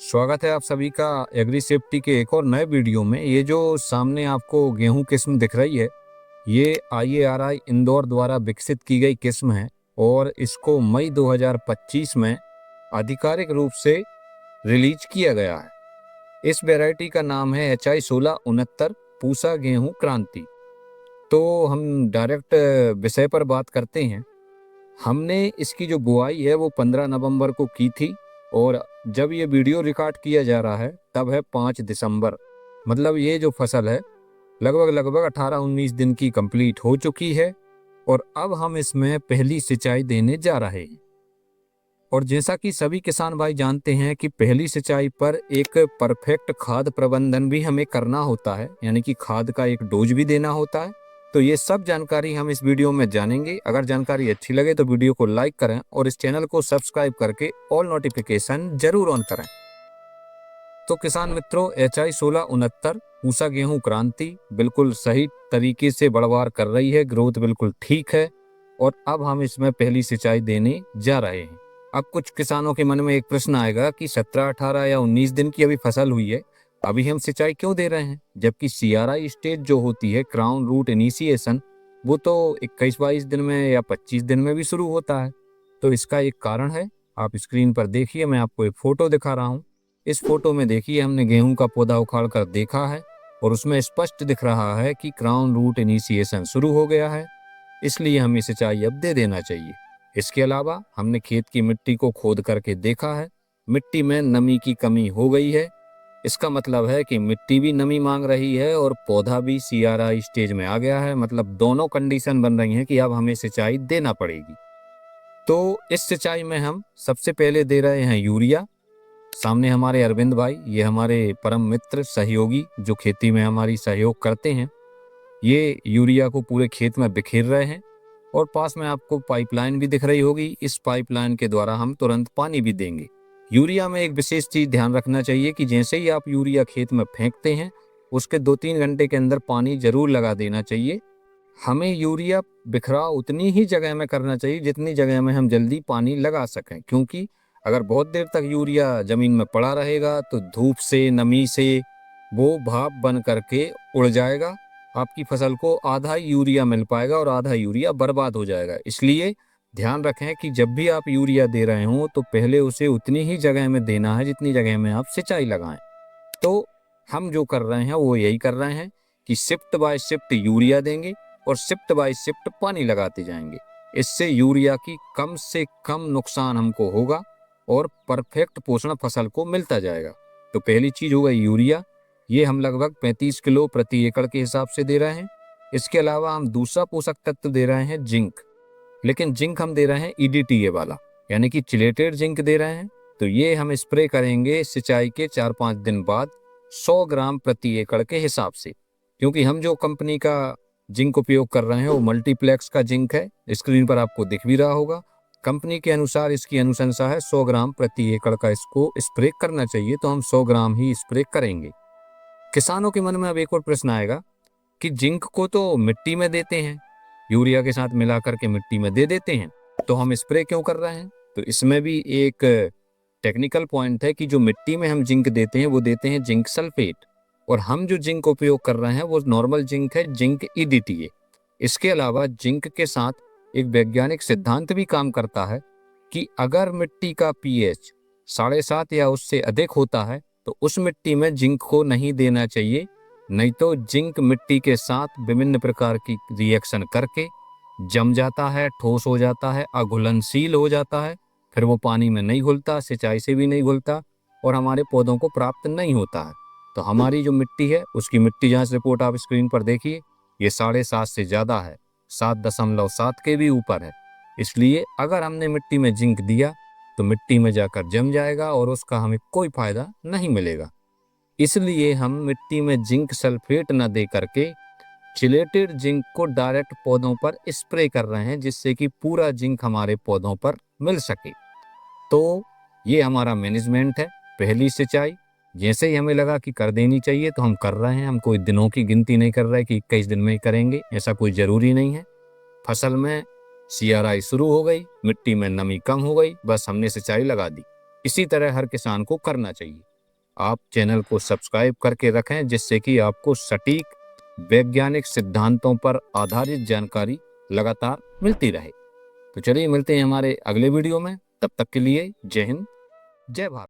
स्वागत है आप सभी का एग्री सेफ्टी के एक और नए वीडियो में। ये जो सामने आपको गेहूं किस्म दिख रही है, ये IARI इंदौर द्वारा विकसित की गई किस्म है और इसको मई 2025 में आधिकारिक रूप से रिलीज किया गया है। इस वैरायटी का नाम है HI 1669 पूसा गेहूं क्रांति। तो हम डायरेक्ट विषय पर बात करते हैं। हमने इसकी जो बुआई है वो 15 नवंबर को की थी और जब ये वीडियो रिकॉर्ड किया जा रहा है तब है 5 दिसंबर। मतलब ये जो फसल है लगभग 18-19 दिन की कंप्लीट हो चुकी है और अब हम इसमें पहली सिंचाई देने जा रहे हैं। और जैसा कि सभी किसान भाई जानते हैं कि पहली सिंचाई पर एक परफेक्ट खाद प्रबंधन भी हमें करना होता है, यानी कि खाद का एक डोज भी देना होता है। तो ये सब जानकारी हम इस वीडियो में जानेंगे। अगर जानकारी अच्छी लगे तो वीडियो को लाइक करें और इस चैनल को सब्सक्राइब करके ऑल नोटिफिकेशन जरूर ऑन करें। तो किसान मित्रों, HI 1669 पूसा गेहूं क्रांति बिल्कुल सही तरीके से बढ़वार कर रही है, ग्रोथ बिल्कुल ठीक है और अब हम इसमें पहली सिंचाई देने जा रहे हैं। अब कुछ किसानों के मन में एक प्रश्न आएगा कि 17, 18 या 19 दिन की अभी फसल हुई है, अभी हम सिंचाई क्यों दे रहे हैं, जबकि CRI स्टेज जो होती है क्राउन रूट इनिशिएशन, वो तो 21-22 दिन में या 25 दिन में भी शुरू होता है। तो इसका एक कारण है, आप स्क्रीन पर देखिए, मैं आपको एक फोटो दिखा रहा हूँ। इस फोटो में देखिए हमने गेहूं का पौधा उखाड़ कर देखा है और उसमें स्पष्ट दिख रहा है कि क्राउन रूट इनिशिएशन शुरू हो गया है, इसलिए हमें सिंचाई अब दे देना चाहिए। इसके अलावा हमने खेत की मिट्टी को खोद करके देखा है, मिट्टी में नमी की कमी हो गई है। इसका मतलब है कि मिट्टी भी नमी मांग रही है और पौधा भी CRI स्टेज में आ गया है। मतलब दोनों कंडीशन बन रही हैं कि अब हमें सिंचाई देना पड़ेगी। तो इस सिंचाई में हम सबसे पहले दे रहे हैं यूरिया। सामने हमारे अरविंद भाई, ये हमारे परम मित्र सहयोगी जो खेती में हमारी सहयोग करते हैं, ये यूरिया को पूरे खेत में बिखेर रहे हैं और पास में आपको पाइपलाइन भी दिख रही होगी। इस पाइपलाइन के द्वारा हम तुरंत पानी भी देंगे। यूरिया में एक विशेष चीज ध्यान रखना चाहिए कि जैसे ही आप यूरिया खेत में फेंकते हैं उसके 2-3 घंटे के अंदर पानी जरूर लगा देना चाहिए। हमें यूरिया बिखराव उतनी ही जगह में करना चाहिए जितनी जगह में हम जल्दी पानी लगा सकें, क्योंकि अगर बहुत देर तक यूरिया जमीन में पड़ा रहेगा तो धूप से, नमी से वो भाप बन करके उड़ जाएगा। आपकी फसल को आधा ही यूरिया मिल पाएगा और आधा यूरिया बर्बाद हो जाएगा। इसलिए ध्यान रखें कि जब भी आप यूरिया दे रहे हो तो पहले उसे उतनी ही जगह में देना है जितनी जगह में आप सिंचाई लगाएं। तो हम जो कर रहे हैं वो यही कर रहे हैं कि शिफ्ट बाय शिफ्ट यूरिया देंगे और शिफ्ट बाय शिफ्ट पानी लगाते जाएंगे। इससे यूरिया की कम से कम नुकसान हमको होगा और परफेक्ट पोषण फसल को मिलता जाएगा। तो पहली चीज होगा यूरिया, ये हम लगभग 35 किलो प्रति एकड़ के हिसाब से दे रहे हैं। इसके अलावा हम दूसरा पोषक तत्व दे रहे हैं जिंक, लेकिन जिंक हम दे रहे हैं EDTA वाला, यानी कि चिलेटेड जिंक दे रहे हैं। तो ये हम स्प्रे करेंगे सिंचाई के 4-5 दिन बाद 100 ग्राम प्रति एकड़ के हिसाब से, क्योंकि हम जो कंपनी का जिंक उपयोग कर रहे हैं वो मल्टीप्लेक्स का जिंक है। स्क्रीन पर आपको दिख भी रहा होगा। कंपनी के अनुसार इसकी अनुशंसा है 100 ग्राम प्रति एकड़ का इसको स्प्रे करना चाहिए, तो हम 100 ग्राम ही स्प्रे करेंगे। किसानों के मन में अब एक और प्रश्न आएगा कि जिंक को तो मिट्टी में देते हैं, यूरिया के साथ मिला करके मिट्टी में दे देते हैं, तो हम स्प्रे क्यों कर रहे हैं? तो इसमें भी एक टेक्निकल पॉइंट है कि जो मिट्टी में हम जिंक देते हैं वो देते हैं जिंक सल्फेट, और हम जो जिंक उपयोग कर रहे हैं वो नॉर्मल जिंक है, जिंक EDTA। इसके अलावा जिंक के साथ एक वैज्ञानिक सिद्धांत भी काम करता है कि अगर मिट्टी का pH 7.5 या उससे अधिक होता है तो उस मिट्टी में जिंक को नहीं देना चाहिए, नहीं तो जिंक मिट्टी के साथ विभिन्न प्रकार की रिएक्शन करके जम जाता है, ठोस हो जाता है, अघुलनशील हो जाता है, फिर वो पानी में नहीं घुलता, सिंचाई से भी नहीं घुलता और हमारे पौधों को प्राप्त नहीं होता है। तो हमारी जो मिट्टी है उसकी मिट्टी जांच रिपोर्ट आप स्क्रीन पर देखिए, ये 7.5 से ज्यादा है, 7.7 के भी ऊपर है। इसलिए अगर हमने मिट्टी में जिंक दिया तो मिट्टी में जाकर जम जाएगा और उसका हमें कोई फायदा नहीं मिलेगा। इसलिए हम मिट्टी में जिंक सल्फेट न दे करके चिलेटेड जिंक को डायरेक्ट पौधों पर स्प्रे कर रहे हैं, जिससे कि पूरा जिंक हमारे पौधों पर मिल सके। तो ये हमारा मैनेजमेंट है। पहली सिंचाई जैसे ही हमें लगा कि कर देनी चाहिए तो हम कर रहे हैं। हम कोई दिनों की गिनती नहीं कर रहे कि 21 दिन में ही करेंगे, ऐसा कोई जरूरी नहीं है। फसल में CRI शुरू हो गई, मिट्टी में नमी कम हो गई, बस हमने सिंचाई लगा दी। इसी तरह हर किसान को करना चाहिए। आप चैनल को सब्सक्राइब करके रखें, जिससे कि आपको सटीक वैज्ञानिक सिद्धांतों पर आधारित जानकारी लगातार मिलती रहे। तो चलिए मिलते हैं हमारे अगले वीडियो में, तब तक के लिए जय हिंद, जय भारत।